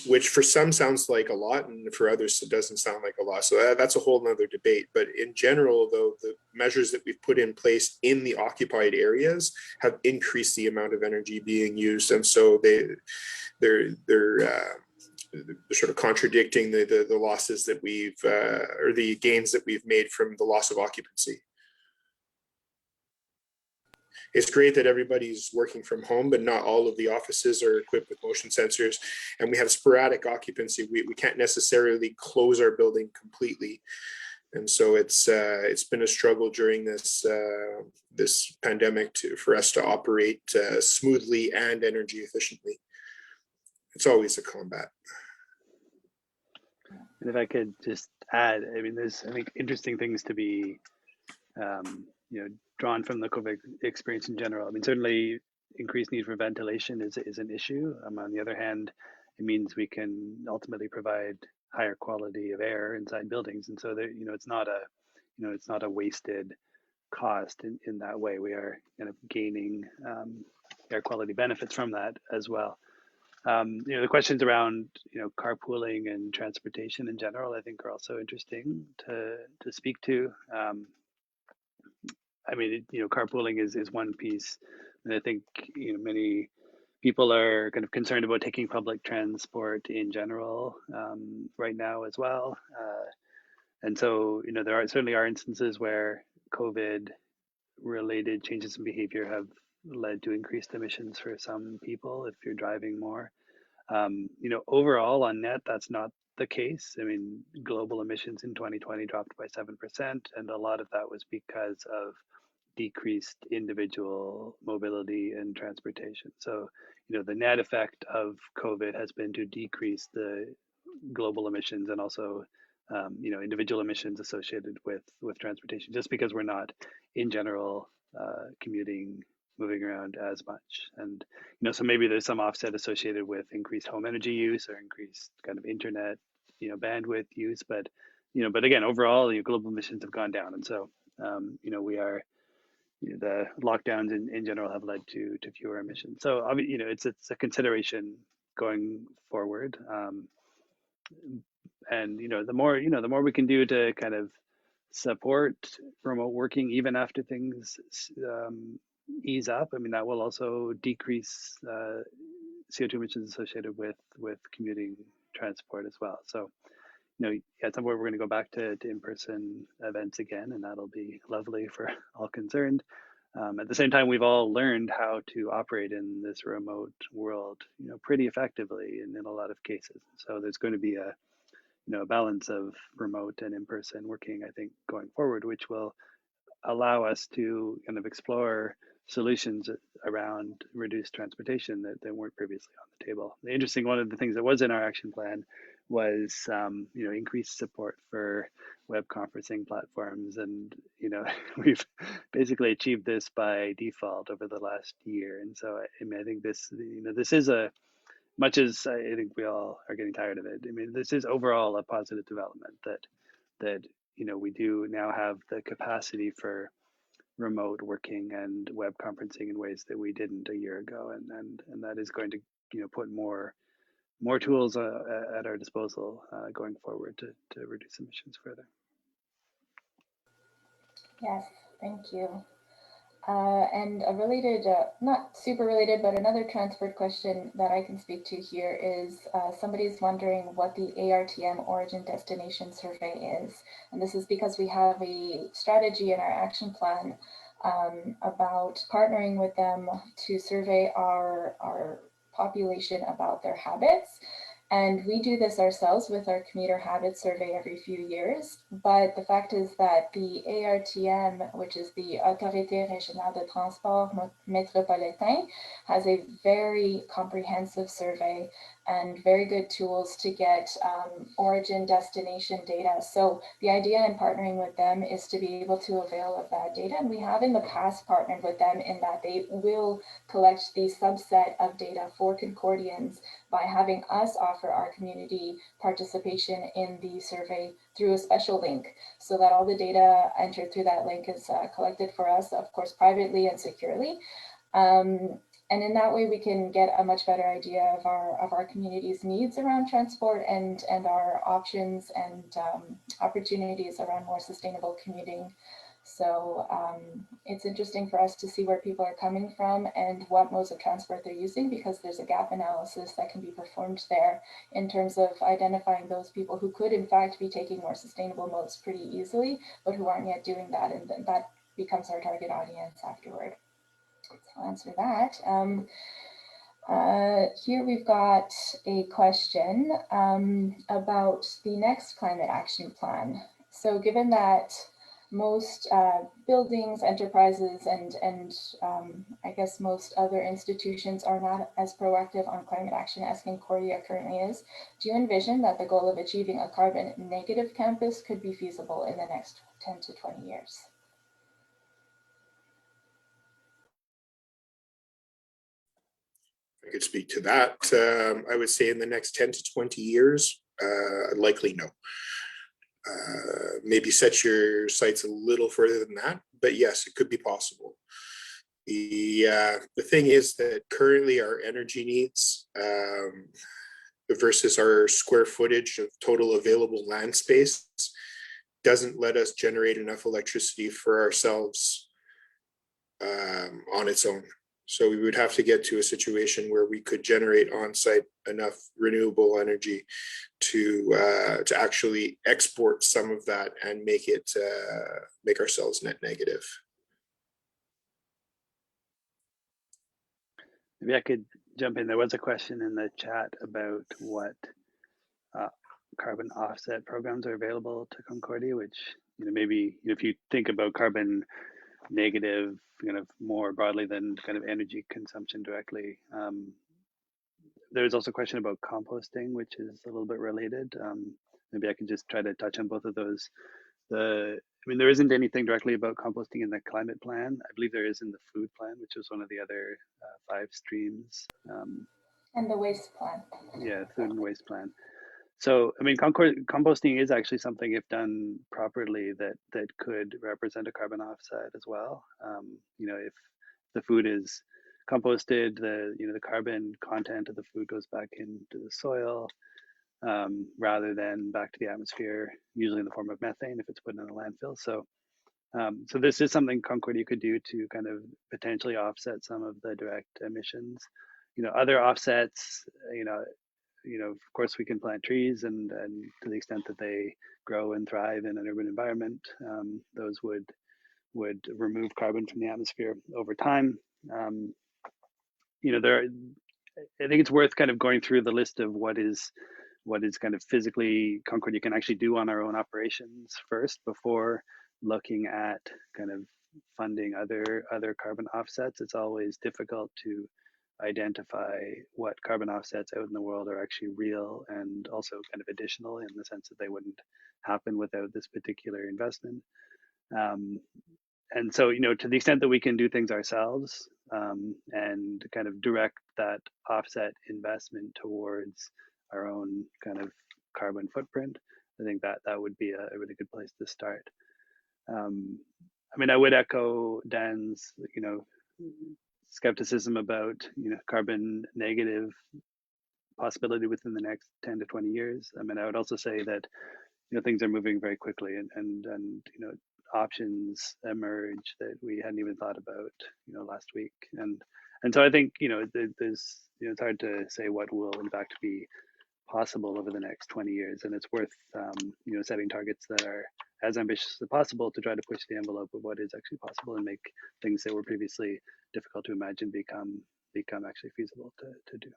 Which for some sounds like a lot, and for others it doesn't sound like a lot. So that's a whole nother debate. But in general, though, the measures that we've put in place in the occupied areas have increased the amount of energy being used, and so they're sort of contradicting the losses that we've or the gains that we've made from the loss of occupancy. It's great that everybody's working from home, but not all of the offices are equipped with motion sensors, and we have sporadic occupancy. We can't necessarily close our building completely, and so it's been a struggle during this this pandemic for us to operate smoothly and energy efficiently. It's always a combat. And if I could just add, I mean, there's, I think, interesting things to be drawn from the COVID experience in general. I mean, certainly increased need for ventilation is an issue. On the other hand, it means we can ultimately provide higher quality of air inside buildings, and so there, it's not a wasted cost in that way. We are kind of gaining air quality benefits from that as well. The questions around carpooling and transportation in general, I think, are also interesting to speak to. I mean, carpooling is one piece, and I think many people are kind of concerned about taking public transport in general right now as well, and so there certainly are instances where COVID-related changes in behavior have led to increased emissions for some people if you're driving more. Overall on net, that's not the case. I mean, global emissions in 2020 dropped by 7%, and a lot of that was because of decreased individual mobility and transportation. So, the net effect of COVID has been to decrease the global emissions and also, individual emissions associated with transportation, just because we're not, in general, commuting, moving around as much. And, so maybe there's some offset associated with increased home energy use or increased kind of internet, bandwidth use. But again, overall, global emissions have gone down. And so, we are, the lockdowns in general have led to fewer emissions. So it's a consideration going forward. And the more we can do to kind of support remote working even after things ease up, I mean, that will also decrease CO2 emissions associated with commuting transport as well. So at some point we're going to go back to in-person events again, and that'll be lovely for all concerned. At the same time, we've all learned how to operate in this remote world, pretty effectively in a lot of cases. So there's going to be a balance of remote and in-person working, I think, going forward, which will allow us to kind of explore solutions around reduced transportation that weren't previously on the table. The interesting, one of the things that was in our action plan was increased support for web conferencing platforms, and we've basically achieved this by default over the last year. And so I mean, I think this is much as I think we all are getting tired of it, I mean, this is overall a positive development that we do now have the capacity for remote working and web conferencing in ways that we didn't a year ago, and that is going to put more tools at our disposal going forward to reduce emissions further. Yes, thank you. And a related, not super related, but another transport question that I can speak to here is somebody's wondering what the ARTM Origin Destination Survey is. And this is because we have a strategy in our action plan about partnering with them to survey our population about their habits. And we do this ourselves with our commuter habits survey every few years. But the fact is that the ARTM, which is the Autorité Régionale de Transport Métropolitain, has a very comprehensive survey and very good tools to get origin destination data. So the idea in partnering with them is to be able to avail of that data. And we have in the past partnered with them in that they will collect the subset of data for Concordians by having us offer our community participation in the survey through a special link, so that all the data entered through that link is collected for us, of course, privately and securely. And in that way, we can get a much better idea of our community's needs around transport and our options and opportunities around more sustainable commuting. So it's interesting for us to see where people are coming from and what modes of transport they're using, because there's a gap analysis that can be performed there in terms of identifying those people who could in fact be taking more sustainable modes pretty easily, but who aren't yet doing that. And then that becomes our target audience afterward. So I'll answer that. Here we've got a question about the next climate action plan. So given that most buildings, enterprises, and I guess most other institutions are not as proactive on climate action as Concordia currently is, do you envision that the goal of achieving a carbon negative campus could be feasible in the next 10 to 20 years? I could speak to that. I would say in the next 10 to 20 years, likely no. Maybe set your sights a little further than that, but yes, it could be possible. The thing is that currently our energy needs versus our square footage of total available land space doesn't let us generate enough electricity for ourselves on its own. So we would have to get to a situation where we could generate on-site enough renewable energy to actually export some of that and make ourselves net negative. Maybe I could jump in. There was a question in the chat about what carbon offset programs are available to Concordia, which maybe if you think about carbon negative more broadly than kind of energy consumption directly. There's also a question about composting, which is a little bit related. Maybe I can just try to touch on both of those. There isn't anything directly about composting in the climate plan. I believe there is in the food plan, which is one of the other 5 streams. And the waste plan. Yeah, food and waste plan. So, composting is actually something, if done properly, that could represent a carbon offset as well. If the food is composted, the carbon content of the food goes back into the soil rather than back to the atmosphere, usually in the form of methane if it's put in a landfill. So, so this is something Concordia could do to kind of potentially offset some of the direct emissions. Other offsets, of course, we can plant trees, and to the extent that they grow and thrive in an urban environment, those would remove carbon from the atmosphere over time. I think it's worth kind of going through the list of what is kind of physically Concordia can actually do on our own operations first, before looking at kind of funding other carbon offsets. It's always difficult to identify what carbon offsets out in the world are actually real and also kind of additional, in the sense that they wouldn't happen without this particular investment. And so, to the extent that we can do things ourselves and kind of direct that offset investment towards our own kind of carbon footprint, I think that would be a really good place to start. I would echo Dan's, skepticism about carbon negative possibility within the next 10 to 20 years. I would also say that things are moving very quickly, and options emerge that we hadn't even thought about last week, and so I think there's it's hard to say what will in fact be possible over the next 20 years, and it's worth setting targets that are as ambitious as possible to try to push the envelope of what is actually possible and make things that were previously difficult to imagine become actually feasible to do.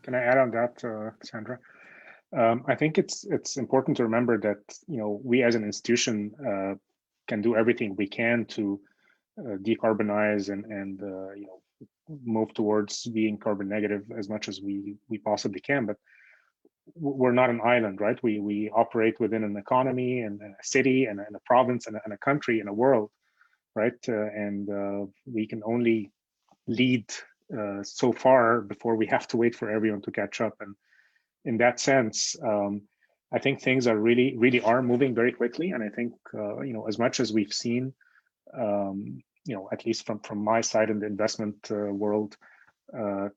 Can I add on that, Cassandra? I think it's important to remember that we as an institution can do everything we can to decarbonize and move towards being carbon negative as much as we possibly can. But we're not an island, right? We operate within an economy and a city and a province and a country and a world, right? And we can only lead so far before we have to wait for everyone to catch up. And in that sense, I think things are really are moving very quickly. And I think as much as we've seen, at least from my side in the investment world,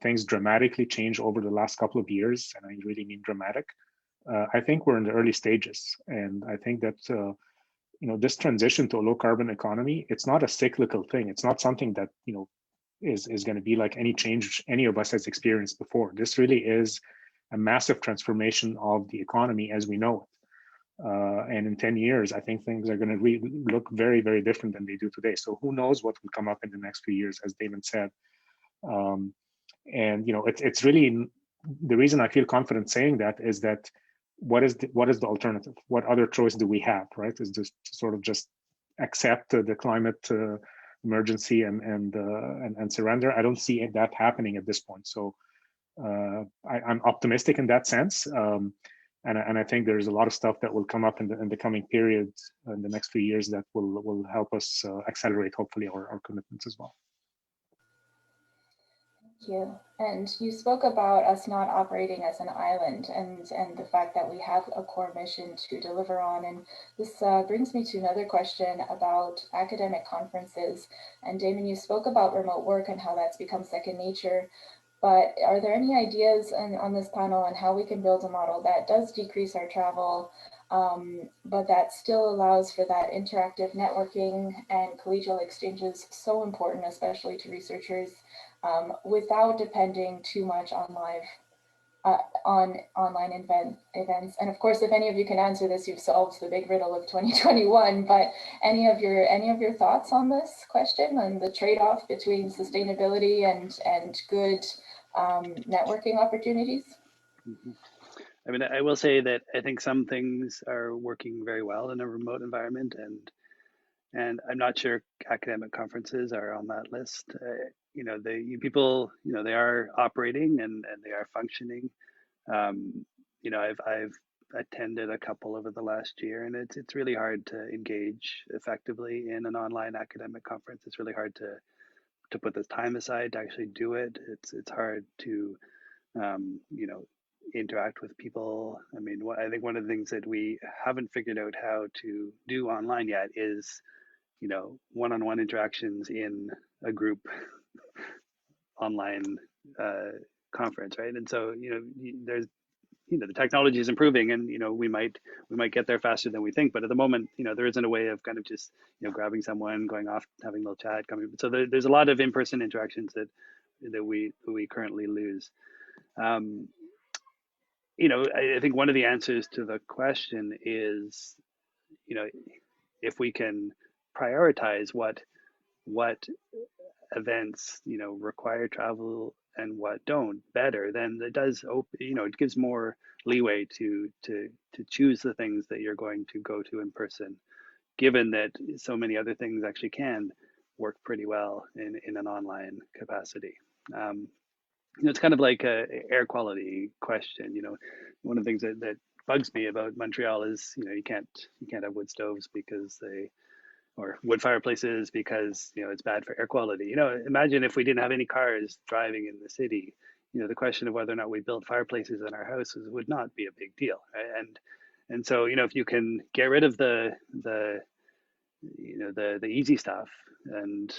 things dramatically change over the last couple of years, and I really mean dramatic. I think we're in the early stages, and I think that this transition to a low carbon economy, it's not a cyclical thing. It's not something that is going to be like any change any of us has experienced before. This really is a massive transformation of the economy as we know it. And in 10 years, I think things are going to look very, very different than they do today. So who knows what will come up in the next few years, as Damon said. And it's really the reason I feel confident saying that is that what is the alternative? What other choice do we have? Right? Is just to sort of just accept the climate emergency and surrender? I don't see that happening at this point. So I'm optimistic in that sense. And I think there's a lot of stuff that will come up in the coming period in the next few years that will help us accelerate, hopefully, our commitments as well. Thank you. And you spoke about us not operating as an island and the fact that we have a core mission to deliver on. And this brings me to another question about academic conferences. And Damon, you spoke about remote work and how that's become second nature. But are there any ideas on this panel on how we can build a model that does decrease our travel, but that still allows for that interactive networking and collegial exchanges, so important, especially to researchers, without depending too much on online events? And of course, if any of you can answer this, you've solved the big riddle of 2021. But any of your thoughts on this question and the trade-off between sustainability and good networking opportunities? Mm-hmm. I mean, I will say that I think some things are working very well in a remote environment, and I'm not sure academic conferences are on that list. People, they are operating and they are functioning. I've attended a couple over the last year, and it's really hard to engage effectively in an online academic conference. It's really hard to put the time aside to actually do it. It's hard to interact with people. I mean, I think one of the things that we haven't figured out how to do online yet is, one-on-one interactions in a group online conference, right? And so, there's, the technology is improving, and we might get there faster than we think. But at the moment, there isn't a way of kind of just grabbing someone, going off, having a little chat, coming. So there's a lot of in-person interactions that we currently lose. I think one of the answers to the question is, if we can prioritize what events require travel and what don't better, then it does it gives more leeway to choose the things that you're going to go to in person, given that so many other things actually can work pretty well in an online capacity. It's kind of like a air quality question. One of the things that bugs me about Montreal is you can't have wood stoves or wood fireplaces because it's bad for air quality. Imagine if we didn't have any cars driving in the city. The question of whether or not we built fireplaces in our houses would not be a big deal, right? And so if you can get rid of the easy stuff and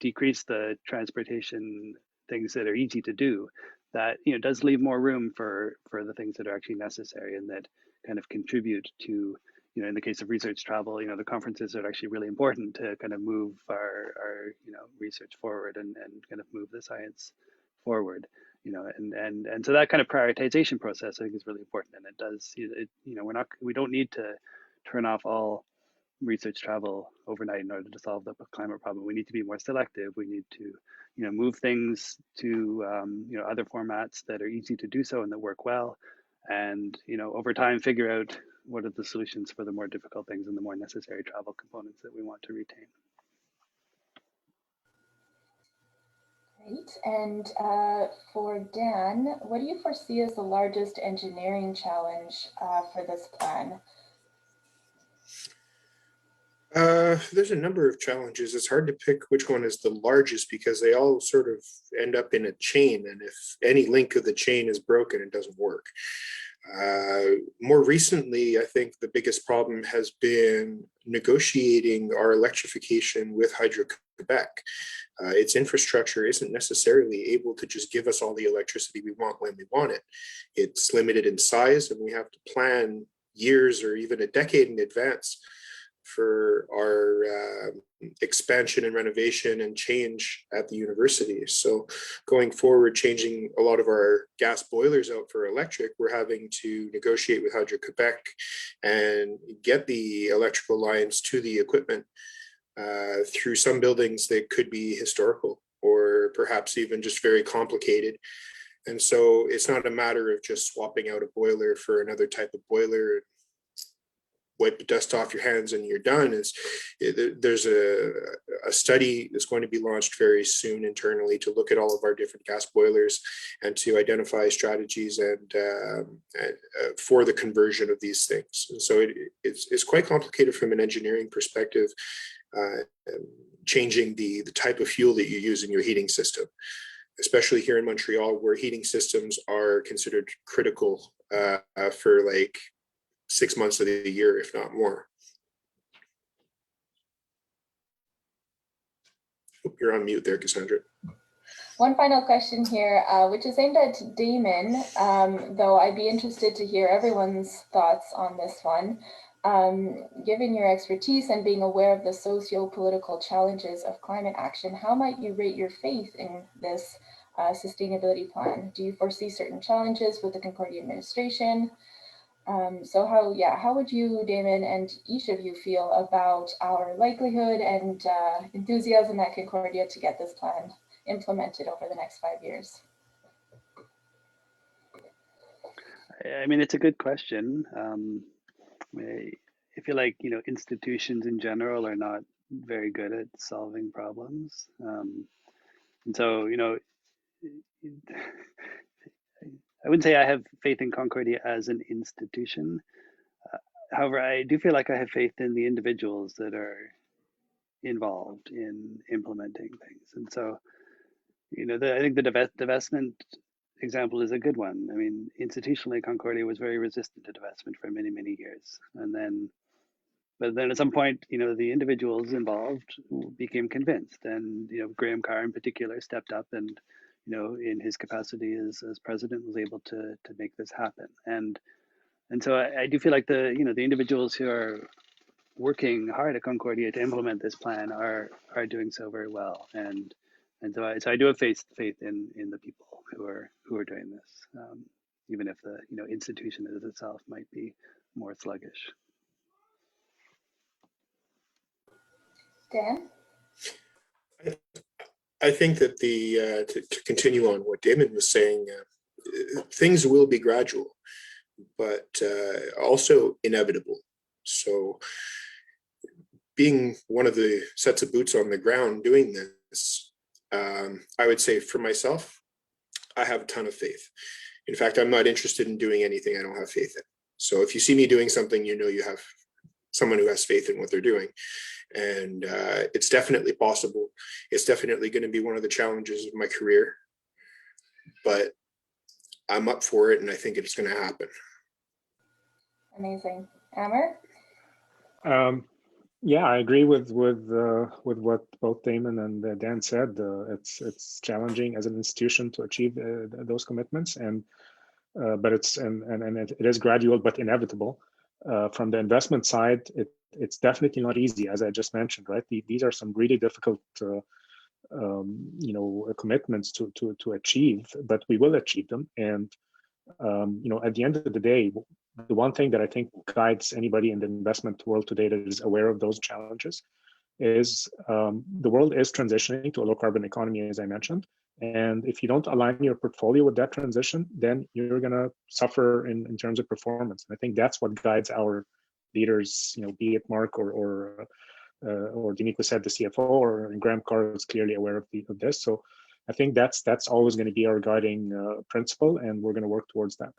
decrease the transportation things that are easy to do, that does leave more room for the things that are actually necessary and that kind of contribute to, in the case of research travel, the conferences are actually really important to kind of move our research forward and kind of move the science forward, and so that kind of prioritization process I think is really important. And it does, we don't need to turn off all research travel overnight in order to solve the climate problem. We need to be more selective. We need to, move things to, other formats that are easy to do so and that work well. And, over time, figure out what are the solutions for the more difficult things and the more necessary travel components that we want to retain. Great. And for Dan, what do you foresee as the largest engineering challenge for this plan? There's a number of challenges. It's hard to pick which one is the largest because they all sort of end up in a chain. And if any link of the chain is broken, it doesn't work. More recently, I think the biggest problem has been negotiating our electrification with Hydro-Quebec. Its infrastructure isn't necessarily able to just give us all the electricity we want when we want it. It's limited in size, and we have to plan years or even a decade in advance for our expansion and renovation and change at the university. So going forward, changing a lot of our gas boilers out for electric, we're having to negotiate with Hydro-Quebec and get the electrical lines to the equipment through some buildings that could be historical or perhaps even just very complicated. And so it's not a matter of just swapping out a boiler for another type of boiler, wipe the dust off your hands and you're done. There's a study that's going to be launched very soon internally to look at all of our different gas boilers and to identify strategies and for the conversion of these things. And so it's quite complicated from an engineering perspective, changing the type of fuel that you use in your heating system, especially here in Montreal, where heating systems are considered critical for like 6 months of the year, if not more. You're on mute there, Cassandra. One final question here, which is aimed at Damon, though I'd be interested to hear everyone's thoughts on this one. Given your expertise and being aware of the socio-political challenges of climate action, how might you rate your faith in this sustainability plan? Do you foresee certain challenges with the Concordia administration? So how would you, Damon, and each of you feel about our likelihood and enthusiasm at Concordia to get this plan implemented over the next 5 years? I mean, it's a good question. I feel like, institutions in general are not very good at solving problems. And so, I wouldn't say I have faith in Concordia as an institution. However, I do feel like I have faith in the individuals that are involved in implementing things. And so, I think the divestment example is a good one. I mean, institutionally, Concordia was very resistant to divestment for many, many years. But then at some point, the individuals involved became convinced. And, Graham Carr in particular stepped up and, in his capacity as president, was able to make this happen. And so I do feel like the individuals who are working hard at Concordia to implement this plan are doing so very well. And so I do have faith in the people who are doing this, even if the institution as itself might be more sluggish. Dan? I think that to continue on what Damon was saying, things will be gradual, but also inevitable. So being one of the sets of boots on the ground doing this, I would say for myself, I have a ton of faith. In fact, I'm not interested in doing anything I don't have faith in. So if you see me doing something, you have someone who has faith in what they're doing. And it's definitely possible. It's definitely going to be one of the challenges of my career, but I'm up for it and I think it's going to happen. Amazing. Amer? Yeah, I agree with what both Damon and Dan said. It's challenging as an institution to achieve those commitments, but it is gradual but inevitable. From the investment side, it's definitely not easy, as I just mentioned, right? These are some really difficult commitments to achieve, but we will achieve them. And at the end of the day, the one thing that I think guides anybody in the investment world today that is aware of those challenges is the world is transitioning to a low carbon economy, as I mentioned. And if you don't align your portfolio with that transition, then you're going to suffer in terms of performance. And I think that's what guides our leaders, be it Mark or Dinico said, the CFO, or Graham Carr is clearly aware of this. So I think that's always going to be our guiding principle, and we're going to work towards that.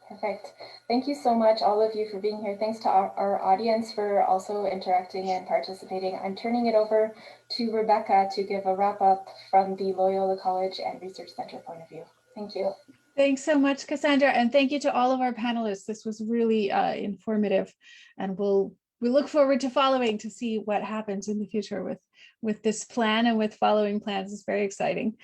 Perfect. Thank you so much, all of you, for being here. Thanks to our audience for also interacting and participating. I'm turning it over to Rebecca to give a wrap up from the Loyola College and Research Center point of view. Thank you. Thanks so much, Cassandra, and thank you to all of our panelists. This was really informative, and we look forward to following to see what happens in the future with this plan and with following plans. It's very exciting.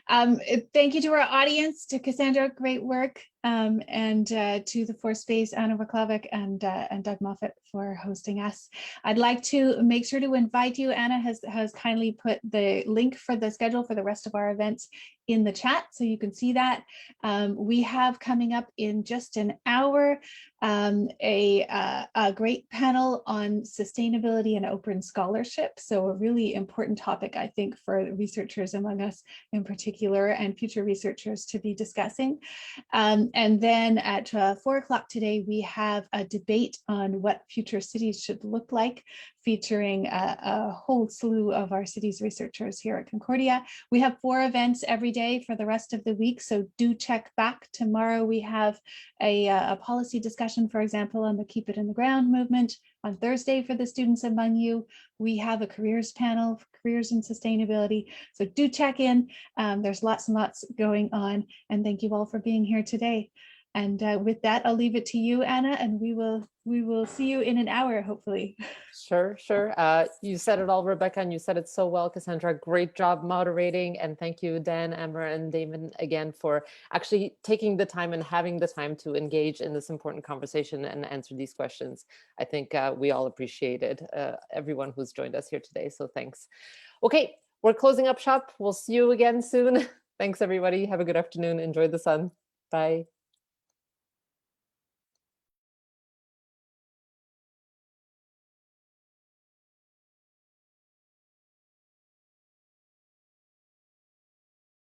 Thank you to our audience, to Cassandra, great work, and to the Forespace, Anna Waclavic and Doug Moffat for hosting us. I'd like to make sure to invite you. Anna has kindly put the link for the schedule for the rest of our events in the chat, so you can see that. We have coming up in just an hour a great panel on sustainability and open scholarship. So a really important topic, I think, for researchers among us in particular, and future researchers to be discussing. And then at 4 o'clock today, we have a debate on what future cities should look like, featuring a whole slew of our cities researchers here at Concordia. We have 4 events every day for the rest of the week, so do check back. Tomorrow we have a policy discussion, for example, on the Keep It in the Ground movement. On Thursday, for the students among you, we have a careers panel, careers in sustainability. So do check in. There's lots and lots going on. And thank you all for being here today. And with that, I'll leave it to you, Anna, and we will see you in an hour, hopefully. Sure. You said it all, Rebecca, and you said it so well, Cassandra. Great job moderating. And thank you, Dan, Amber, and Damon, again, for actually taking the time and having the time to engage in this important conversation and answer these questions. I think we all appreciated everyone who's joined us here today. So thanks. Okay, we're closing up shop. We'll see you again soon. Thanks, everybody. Have a good afternoon. Enjoy the sun. Bye.